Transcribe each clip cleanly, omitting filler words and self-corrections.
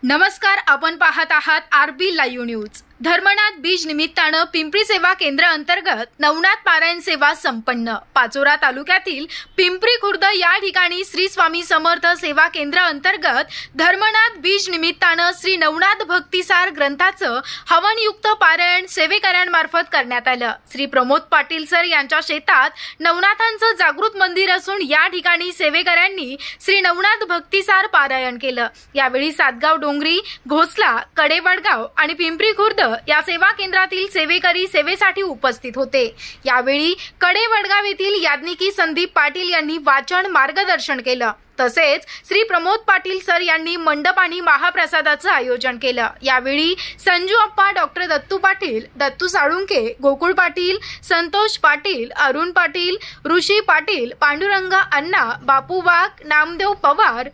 नमस्कार, आपण पाहत आहात आरबी लाईव्ह न्यूज। धर्मनाथ बीज निमित्तानं पिंपरी सेवा केंद्र अंतर्गत नवनाथ पारायण सेवा संपन्न। पाचोरा तालुक्यातील पिंपरी खुर्द या ठिकाणी श्री स्वामी समर्थ सेवा केंद्र अंतर्गत धर्मनाथ बीज निमित्तानं श्री नवनाथ भक्तिसार ग्रंथाचं हवनयुक्त पारायण सेवेकऱ्यांमार्फत करण्यात आलं। श्री प्रमोद पाटील सर यांच्या शेतात नवनाथांचं जागृत मंदिर असून या ठिकाणी सेवेकऱ्यांनी श्री नवनाथ भक्तिसार पारायण केलं। यावेळी सातगाव डोंगरी, घोसला, कडेवडगाव आणि पिंपरी खुर्द या सेवा केंद्रातील सेवेकरी सेवेसाठी उपस्थित होते। यावेळी कडेवडगाव येथील याज्ञिकी संदीप पाटील यांनी वाचन मार्गदर्शन केलं। तसेच श्री प्रमोद पाटील सर यांनी मंडप आणि महाप्रसादाचं आयोजन केलं। यावेळी संजू अप्पा, डॉक्टर दत्तू पाटील, दत्तू साळुंके, गोकुळ पाटील, संतोष पाटील, अरुण पाटील, ऋषी पाटील, पांडुरंग अण्णा, बापू वाघ, नामदेव पवार,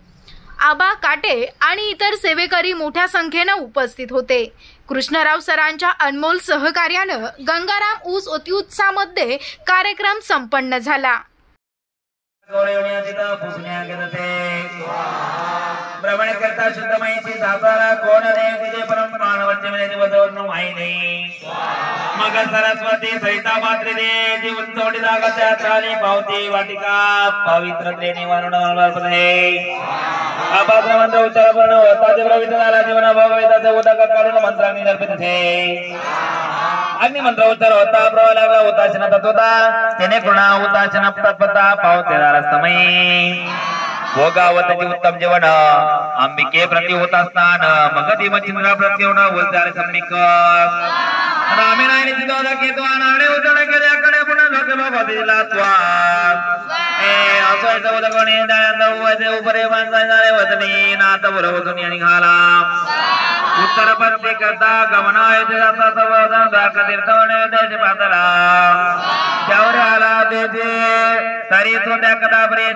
आबा काटे आणि इतर सेवेकरी मोठ्या संख्येने उपस्थित होते। कृष्णराव सरांच्या अनमोल सहकार्यानं गंगाराम ऊस अत्युत्साहामध्ये कार्यक्रम संपन्न झाला। भ्रमण करता शुद्धमयीची दाताला कोण देव तिथे परम मानवचे मिळते वदवरून माही नाही। मग सरस्वती सरिता मात्रे दे जी उंचवडी जागाच्या चाली पावती वाटिका पवित्रते निवारण आहे। अपात्र मंत्र उच्चारण होता ते प्रवित झाला जीवन भगवेदाचे उदक काढून मंत्रांनी निर्मित थे। अग्नि मंत्र उच्चार होता प्रवाला उताचना तत्वता तेने कृणा उताचना तत्वता पावतेदार समय भोगावताची उत्तम जीवन अंबिके प्रति होता स्नान मगधी मचिंद्रा प्रति होणं उलचार सम्मिक रामेनायनी सिद्धोदा केतु आनाडे उजळ केल्याकडे पुन्हा लोक भगवतीला त्वास ए असोयचं उदगणे दायंद उवजे उपरे माणसाने वदनी नाथ बरोबरून यांनी घाला उत्तर पत्ते करता गमना येथे जाता तवदन दाख तीर्थवणे देश पातला त्यावर आला देते तरी तो त्या कदाबरे